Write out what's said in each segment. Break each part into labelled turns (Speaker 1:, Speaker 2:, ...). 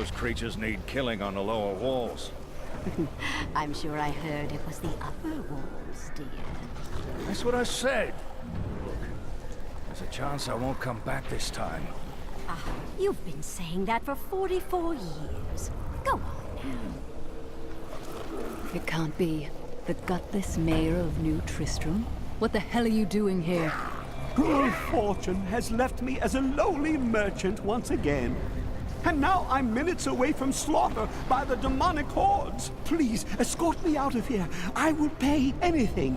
Speaker 1: those creatures need killing on the lower walls.
Speaker 2: I'm sure I heard it was the upper walls, dear.
Speaker 1: That's what I said. Look, there's a chance I won't come back this time.
Speaker 2: Ah, you've been saying that for 44 years. Go on now.
Speaker 3: It can't be. The gutless mayor of New Tristram? What the hell are you doing here?
Speaker 4: Cruel fortune has left me as a lowly merchant once again. And now I'm minutes away from slaughter by the demonic hordes. Please, escort me out of here. I will pay anything.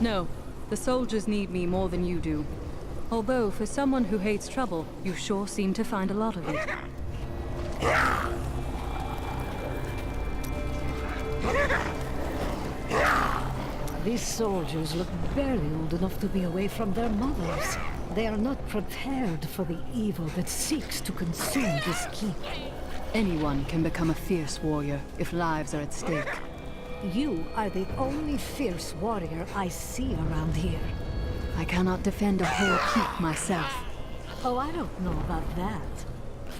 Speaker 3: No. The soldiers need me more than you do. Although, for someone who hates trouble, you sure seem to find a lot of it.
Speaker 5: These soldiers look barely old enough to be away from their mothers. They are not prepared for the evil that seeks to consume this keep.
Speaker 3: Anyone can become a fierce warrior if lives are at stake.
Speaker 5: You are the only fierce warrior I see around here.
Speaker 3: I cannot defend a whole keep myself.
Speaker 5: Oh, I don't know about that.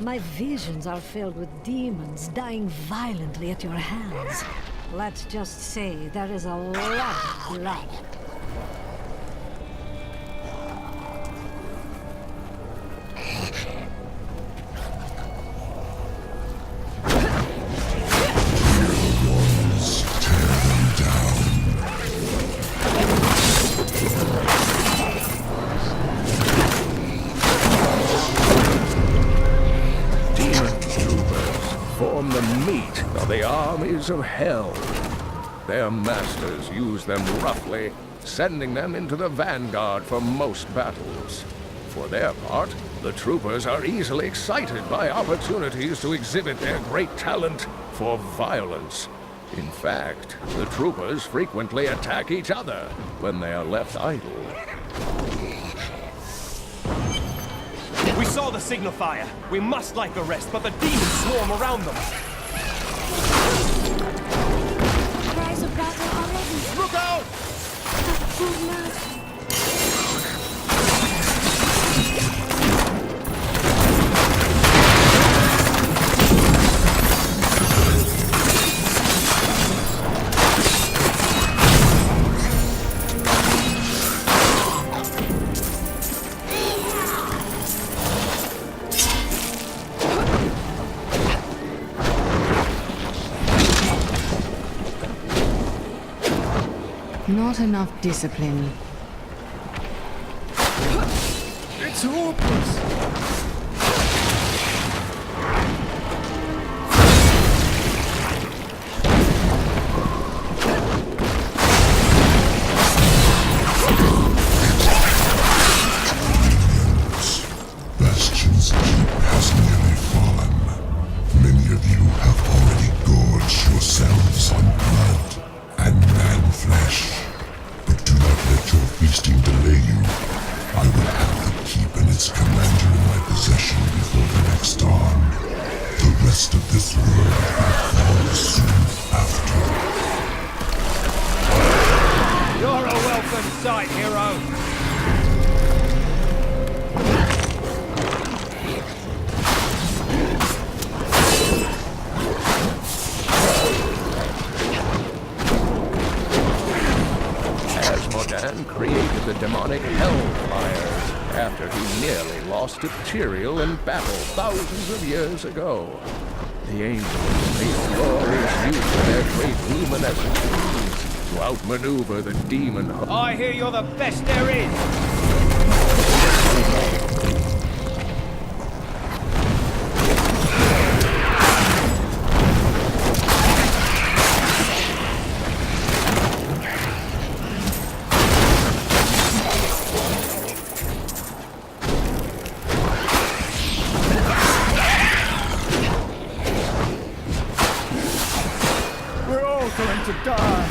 Speaker 5: My visions are filled with demons dying violently at your hands. Let's just say there is a lot of blood.
Speaker 6: Form the meat of the armies of hell. Their masters use them roughly, sending them into the vanguard for most battles. For their part, the troopers are easily excited by opportunities to exhibit their great talent for violence. In fact, the troopers frequently attack each other when they are left idle.
Speaker 7: We saw the signal fire. We must light the rest, but the demons swarm around them.
Speaker 2: Cries of battle already.
Speaker 7: Look out!
Speaker 3: Not enough discipline.
Speaker 7: It's hopeless!
Speaker 8: Bastion's keep has nearly fallen. Many of you have already gorged yourselves on blood and man flesh. But do not let your feasting delay you. I will have the keep and its commander in my possession before the next dawn. The rest of this world will fall soon after.
Speaker 7: You're a welcome sight, hero!
Speaker 6: And created the demonic hellfires after he nearly lost to Tyrael in battle thousands of years ago. The angels made glorious use of their great luminescent wings to outmaneuver the demon.
Speaker 7: I hear you're the best there is!
Speaker 4: Going to die.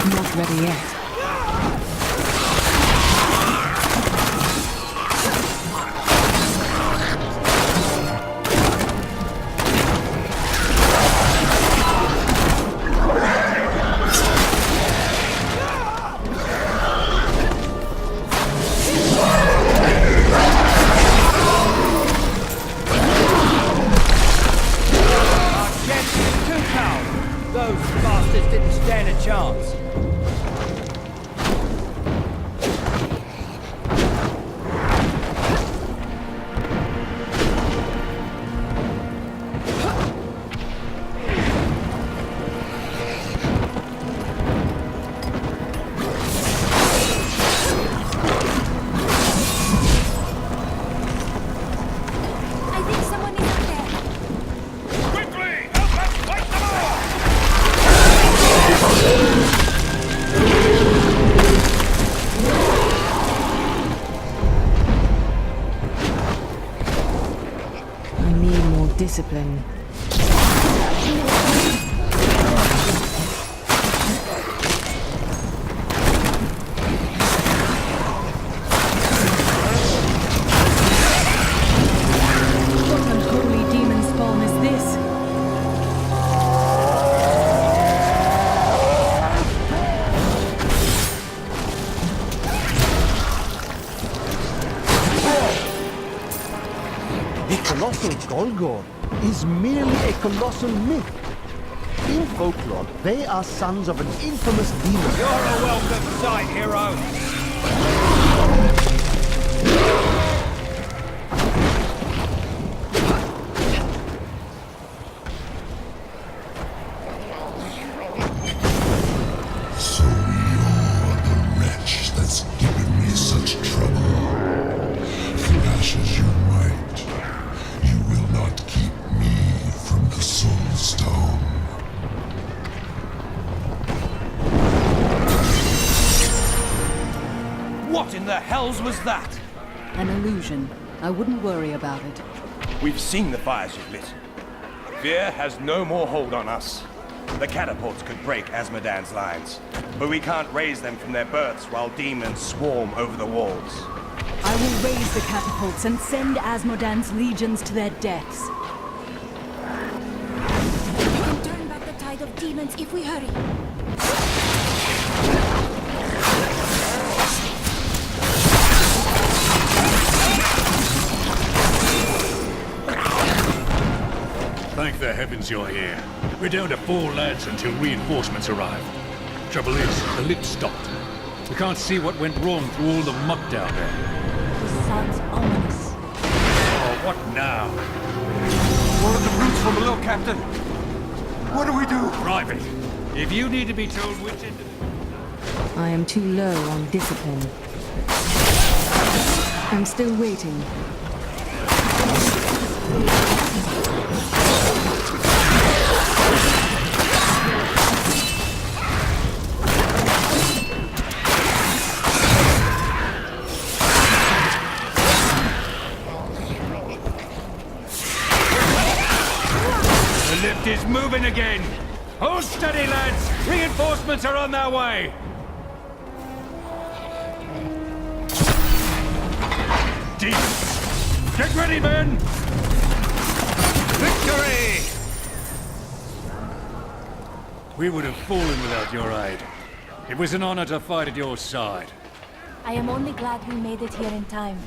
Speaker 3: Not ready yet.
Speaker 1: Those bastards didn't stand a chance.
Speaker 2: I think someone is up there.
Speaker 1: Quickly! Help us fight them all!
Speaker 3: I need more discipline. What unholy demon spawn is this?
Speaker 9: The colossal Golgor is merely a colossal myth. In folklore, they are sons of an infamous demon.
Speaker 1: You're a welcome sight, hero.
Speaker 8: So you're the wretch that's given me such trouble. Flash as you might, you will not keep me from the Soul Stone.
Speaker 7: What in the hells was that?
Speaker 3: An illusion. I wouldn't worry about it.
Speaker 7: We've seen the fires you've lit. Fear has no more hold on us. The catapults could break Asmodan's lines, but we can't raise them from their berths while demons swarm over the walls.
Speaker 3: I will raise the catapults and send Asmodan's legions to their deaths.
Speaker 2: We can turn back the tide of demons if we hurry.
Speaker 1: Thank the heavens you're here. We're down to 4 lads until reinforcements arrive. Trouble is, the lift stopped. We can't see what went wrong through all the muck down there.
Speaker 2: This sounds ominous.
Speaker 1: Oh, what now?
Speaker 7: One of the brutes from below, Captain. What do we do?
Speaker 1: Private, if you need to be told which end of
Speaker 3: I am too low on discipline. I'm still waiting.
Speaker 1: The lift is moving again! Hold steady, lads! Reinforcements are on their way! Demons! Get ready, men! Victory! We would have fallen without your aid. It was an honor to fight at your side.
Speaker 2: I am only glad we made it here in time.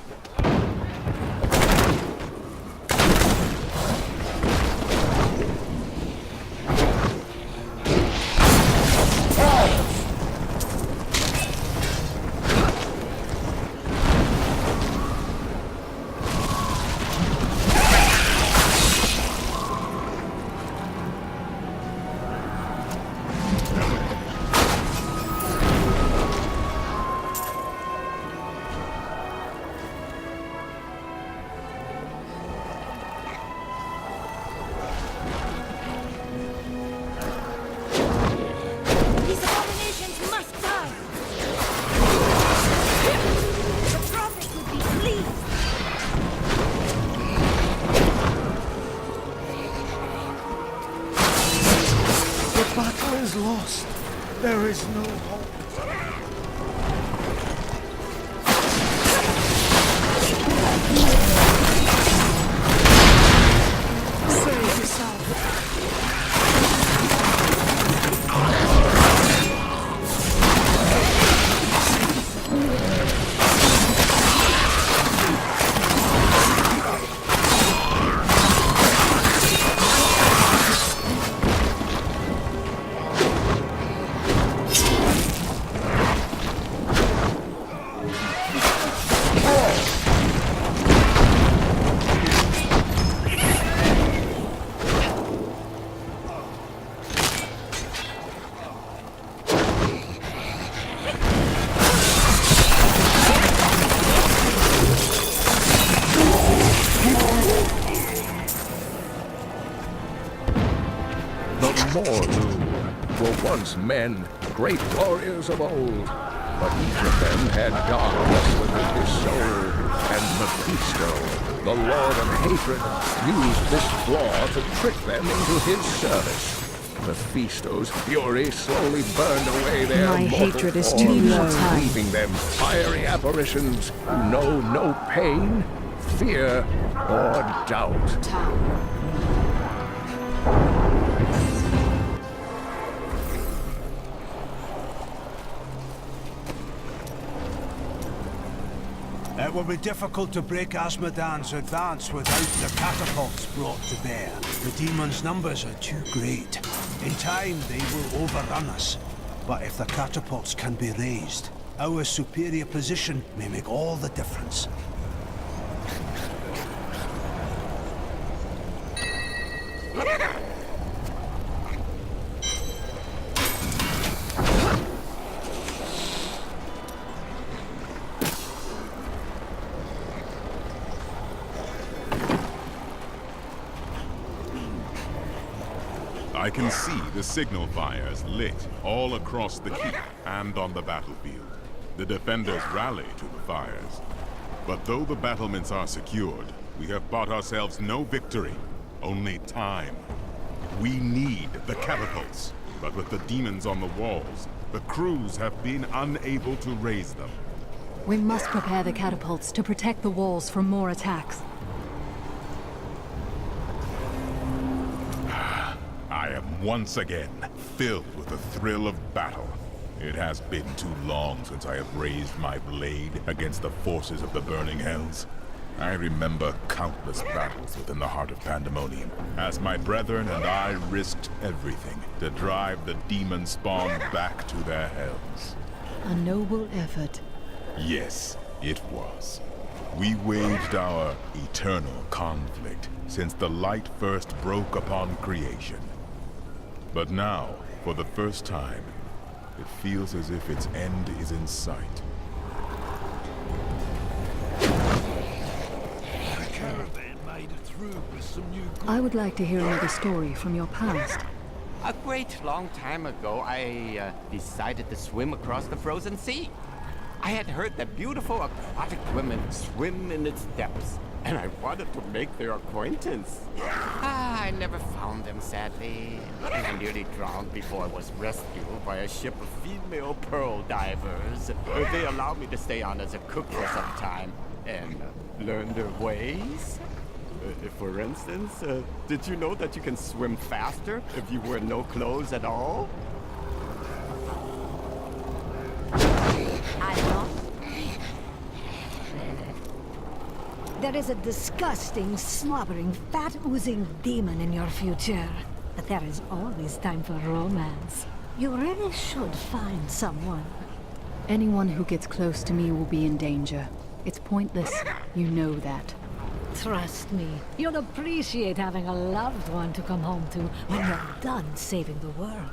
Speaker 10: There is no hope.
Speaker 5: Save yourself.
Speaker 6: The Morlu were once men, great warriors of old, but each of them had darkness within his soul, and Mephisto, the Lord of Hatred, used this flaw to trick them into his service. Mephisto's fury slowly burned away their
Speaker 3: My
Speaker 6: mortal
Speaker 3: hatred is
Speaker 6: forms,
Speaker 3: too low.
Speaker 6: leaving them fiery apparitions who know no pain, fear, or doubt.
Speaker 10: It will be difficult to break Asmodan's advance without the catapults brought to bear. The demons' numbers are too great. In time, they will overrun us. But if the catapults can be raised, our superior position may make all the difference.
Speaker 11: I can see the signal fires lit all across the keep and on the battlefield. The defenders rally to the fires. But though the battlements are secured, we have bought ourselves no victory, only time. We need the catapults, but with the demons on the walls, the crews have been unable to raise them.
Speaker 3: We must prepare the catapults to protect the walls from more attacks.
Speaker 11: I am once again filled with the thrill of battle. It has been too long since I have raised my blade against the forces of the burning hells. I remember countless battles within the heart of Pandemonium, as my brethren and I risked everything to drive the demon spawn back to their hells.
Speaker 3: A noble effort.
Speaker 11: Yes, it was. We waged our eternal conflict since the light first broke upon creation. But now, for the first time, it feels as if its end is in sight.
Speaker 10: The caravan made it through with some new
Speaker 3: I would like to hear another story from your past.
Speaker 12: A great long time ago, I decided to swim across the frozen sea. I had heard that beautiful aquatic women swim in its depths, and I wanted to make their acquaintance. I never found them, sadly, and I nearly drowned before I was rescued by a ship of female pearl divers. They allowed me to stay on as a cook for some time and learn their ways. For instance, did you know that you can swim faster if you wear no clothes at all?
Speaker 5: There is a disgusting, slobbering, fat-oozing demon in your future. But there is always time for romance. You really should find someone.
Speaker 3: Anyone who gets close to me will be in danger. It's pointless. You know that.
Speaker 5: Trust me, you'll appreciate having a loved one to come home to when you're done saving the world.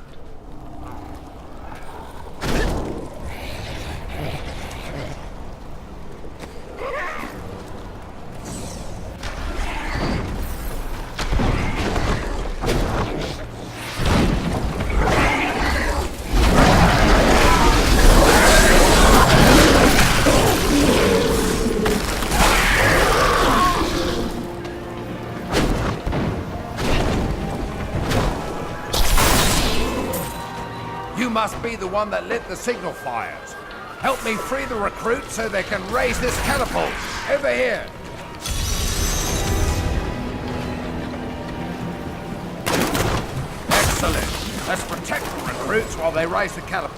Speaker 6: one that lit the signal fires. Help me free the recruits so they can raise this catapult. Over here. Excellent. Let's protect the recruits while they raise the catapult.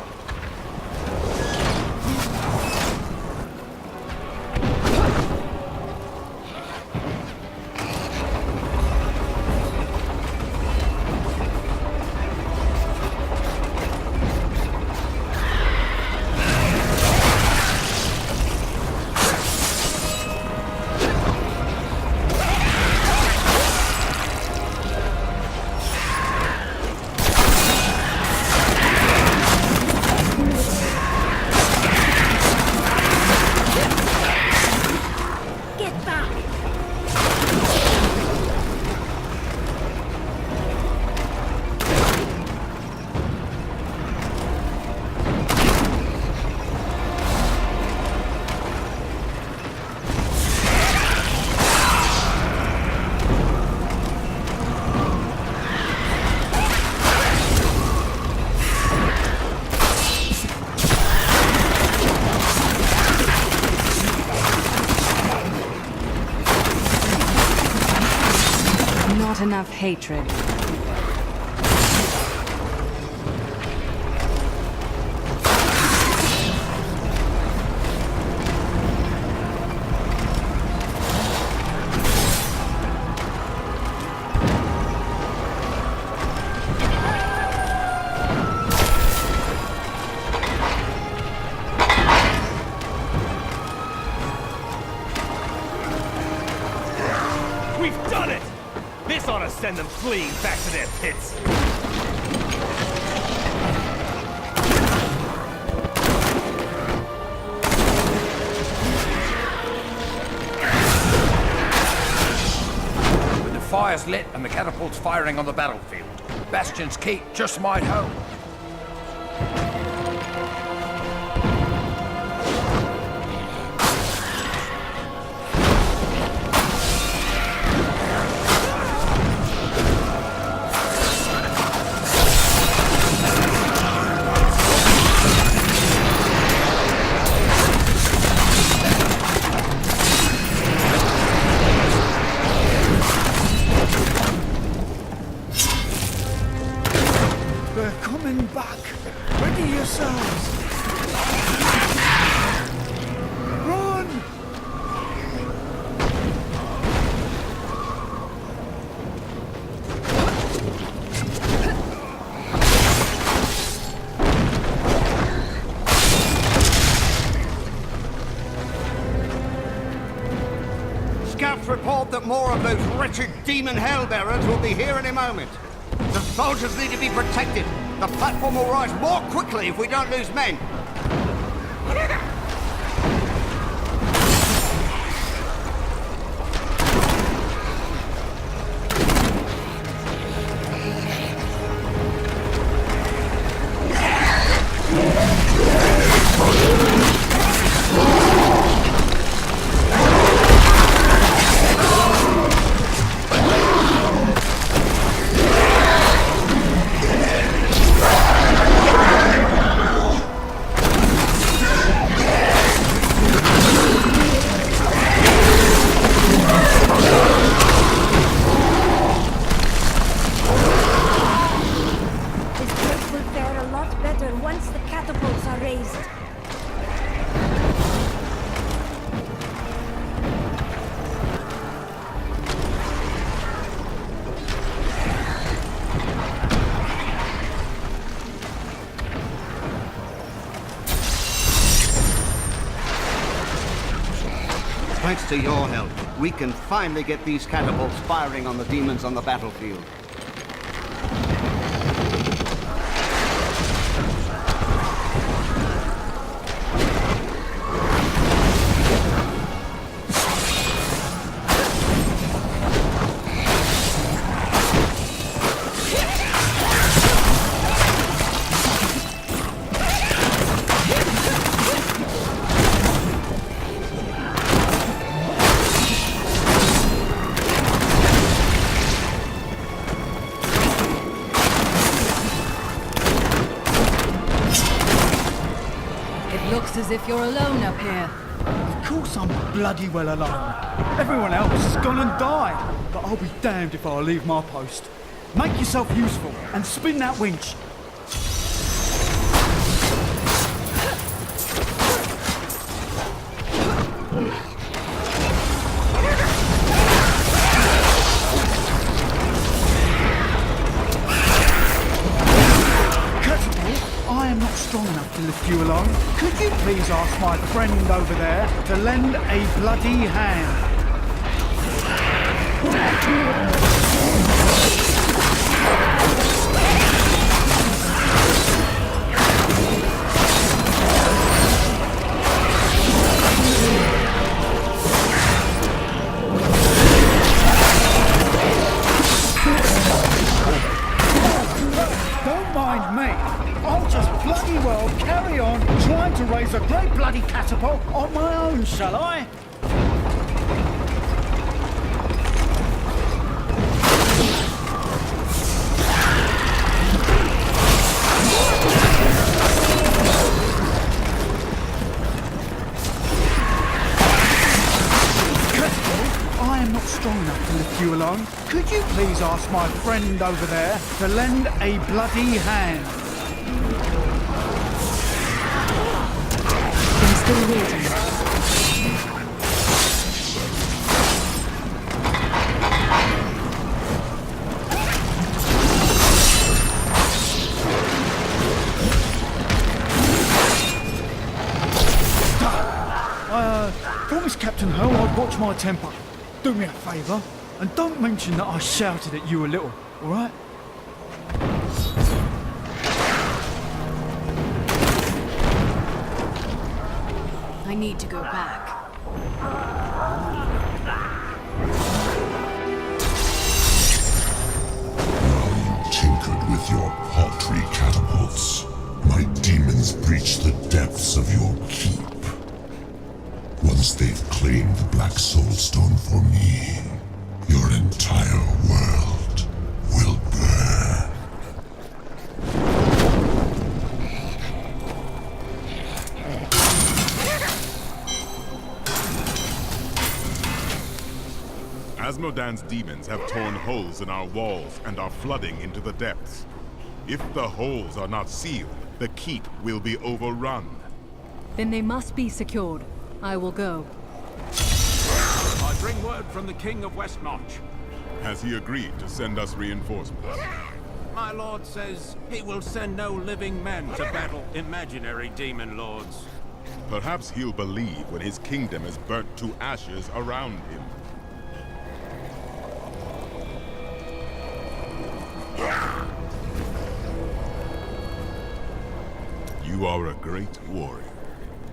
Speaker 3: Enough hatred.
Speaker 7: We've done it! This ought to send them fleeing back to their pits.
Speaker 6: With the fires lit and the catapults firing on the battlefield, Bastion's keep just might hold.
Speaker 13: Report that more of those wretched demon hellbearers will be here in a moment. The soldiers need to be protected. The platform will rise more quickly if we don't lose men.
Speaker 2: Once the catapults are raised.
Speaker 13: Thanks to your help, we can finally get these catapults firing on the demons on the battlefield.
Speaker 3: Looks as if you're alone up here.
Speaker 14: Of course I'm bloody well alone. Everyone else has gone and died. But I'll be damned if I leave my post. Make yourself useful and spin that winch. I am not strong enough to lift you alone. Could you please ask my friend over there to lend a bloody hand? Don't mind me. I'll just bloody well carry on trying to raise a great bloody catapult on my own, shall I? I am not strong enough to lift you alone. Could you please ask my friend over there to lend a bloody hand?
Speaker 3: I'm still waiting.
Speaker 14: Promise Captain Ho I'd watch my temper. Do me a favour, and don't mention that I shouted at you a little, alright?
Speaker 3: I need to go back.
Speaker 8: While you tinkered with your paltry catapults, my demons breached the depths of your keep. Once they've claimed the Black Soulstone for me, your entire world will burn.
Speaker 11: Asmodan's demons have torn holes in our walls and are flooding into the depths. If the holes are not sealed, the keep will be overrun.
Speaker 3: Then they must be secured. I will go.
Speaker 15: I bring word from the King of Westmarch.
Speaker 11: Has he agreed to send us reinforcements?
Speaker 15: My lord says he will send no living men to battle imaginary demon lords.
Speaker 11: Perhaps he'll believe when his kingdom is burnt to ashes around him. You are a great warrior.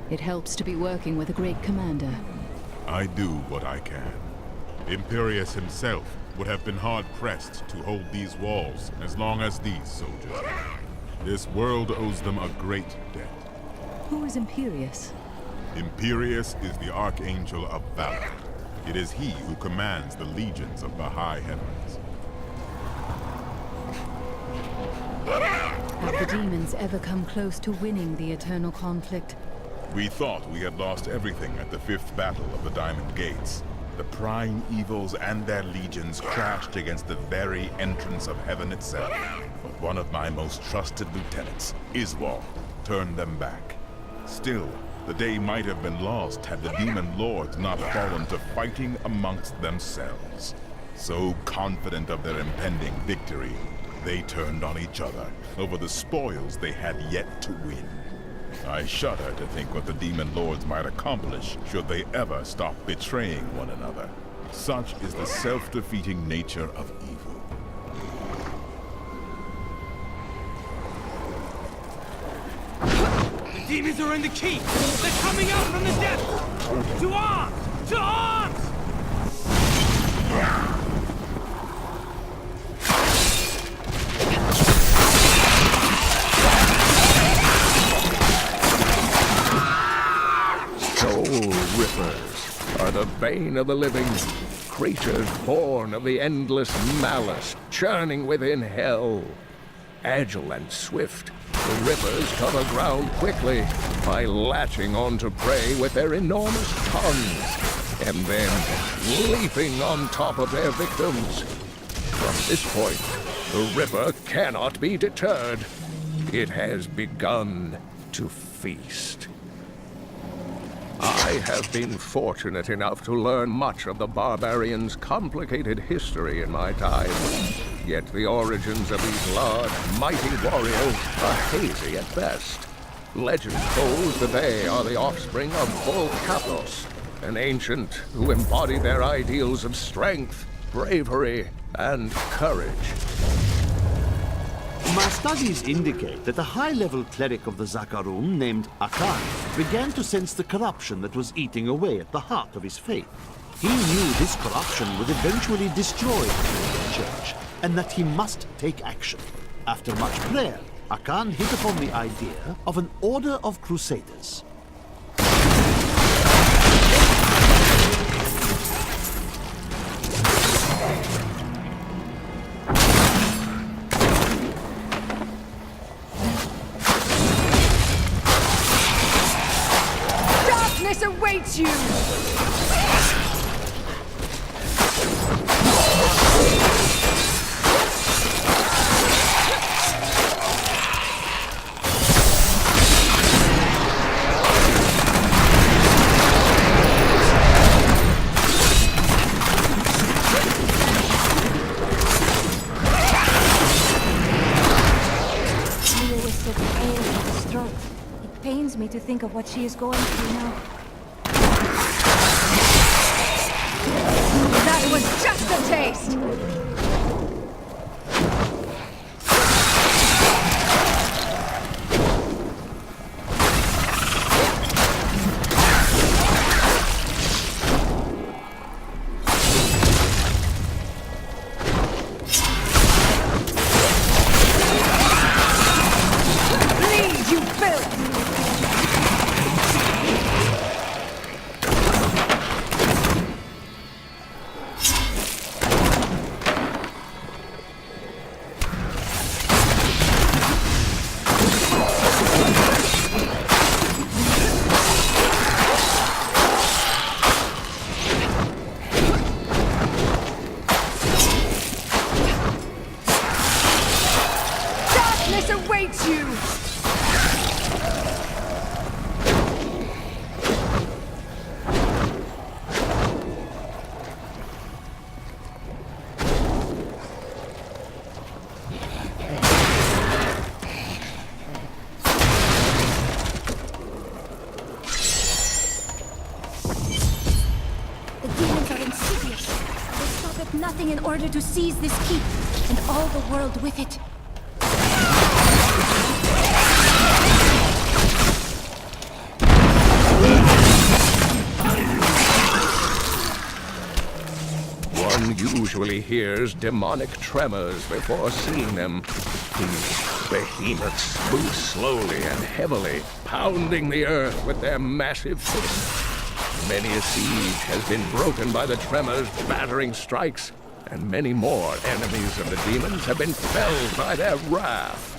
Speaker 3: It helps to be working with a great commander.
Speaker 11: I do what I can. Imperius himself would have been hard-pressed to hold these walls as long as these soldiers have. This world owes them a great debt.
Speaker 3: Who is Imperius?
Speaker 11: Imperius is the Archangel of Valor. It is he who commands the legions of the high heavens.
Speaker 3: Have the demons ever come close to winning the eternal conflict?
Speaker 11: We thought we had lost everything at the 5th battle of the Diamond Gates. The prime evils and their legions crashed against the very entrance of heaven itself. But one of my most trusted lieutenants, Iswal, turned them back. Still, the day might have been lost had the demon lords not fallen to fighting amongst themselves. So confident of their impending victory, they turned on each other over the spoils they had yet to win. I shudder to think what the demon lords might accomplish should they ever stop betraying one another. Such is the self-defeating nature of evil.
Speaker 15: The demons are in the keep! They're coming out from the depths! To arms! To arms!
Speaker 6: Rippers are the bane of the living, creatures born of the endless malice churning within hell. Agile and swift, The rippers cover ground quickly by latching onto prey with their enormous tongues, and then leaping on top of their victims. From this point, the ripper cannot be deterred. It has begun to feast. I have been fortunate enough to learn much of the Barbarians' complicated history in my time. Yet the origins of these large, mighty warriors are hazy at best. Legend holds that they are the offspring of Bull Capos, an ancient who embodied their ideals of strength, bravery, and courage.
Speaker 9: My studies indicate that a high-level cleric of the Zakarum named Akan began to sense the corruption that was eating away at the heart of his faith. He knew this corruption would eventually destroy the church, and that he must take action. After much prayer, Akan hit upon the idea of an order of Crusaders.
Speaker 2: Darkness awaits you!
Speaker 16: Me to think of what she is going through now.
Speaker 2: That was just a taste! Bleed, you filth! Awaits you!
Speaker 16: The demons are insidious. They stop at nothing in order to seize this keep, and all the world with it.
Speaker 6: One usually hears demonic tremors before seeing them. These behemoths move slowly and heavily, pounding the earth with their massive fists. Many a siege has been broken by the tremors' battering strikes, and many more enemies of the demons have been felled by their wrath.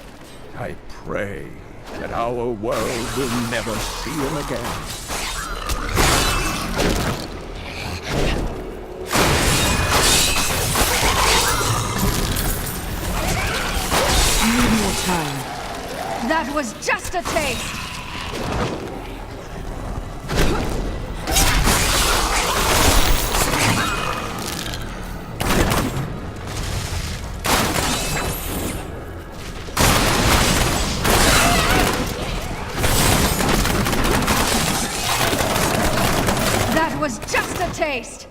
Speaker 6: I pray that our world will never see them again.
Speaker 2: That was just a taste! That was just a taste!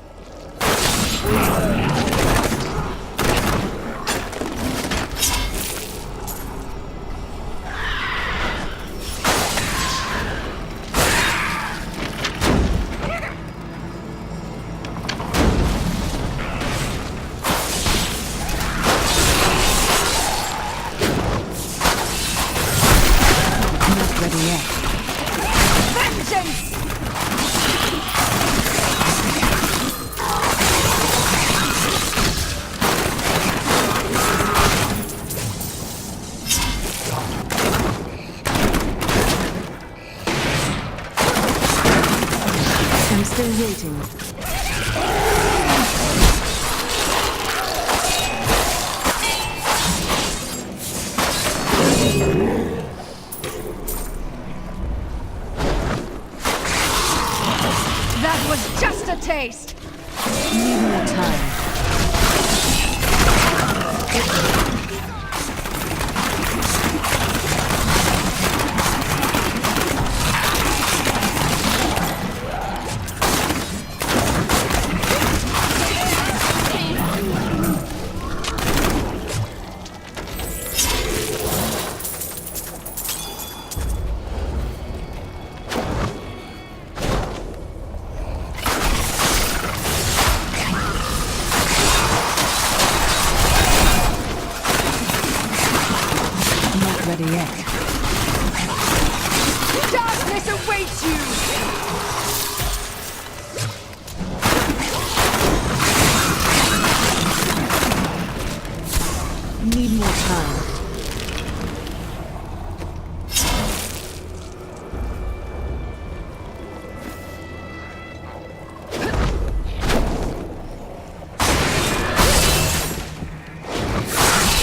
Speaker 3: I'm still waiting.
Speaker 16: That was just a taste!
Speaker 3: Need more time. Ready yet.
Speaker 16: Darkness awaits you!
Speaker 3: Need more time.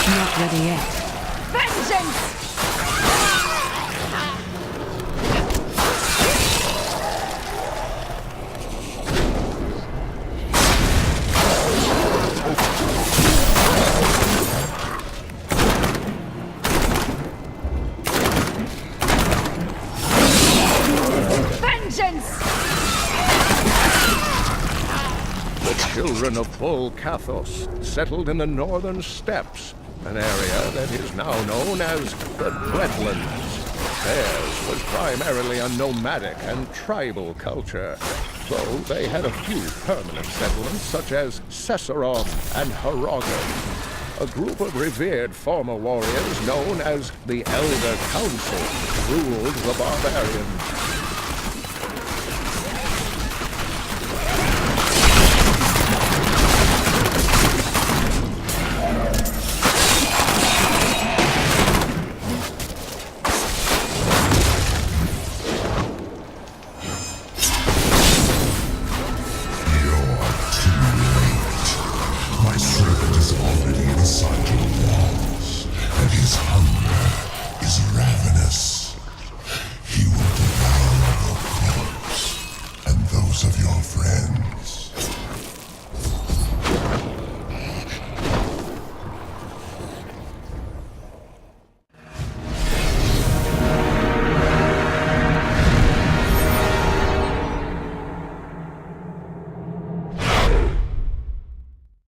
Speaker 3: Not ready yet.
Speaker 16: Vengeance! Vengeance!
Speaker 6: The children of Full Cathos settled in the northern steppes, an area that is now known as the Dreadlands. Theirs was primarily a nomadic and tribal culture, though they had a few permanent settlements such as Cesseron and Haragon, a group of revered former warriors known as the Elder Council ruled the Barbarians.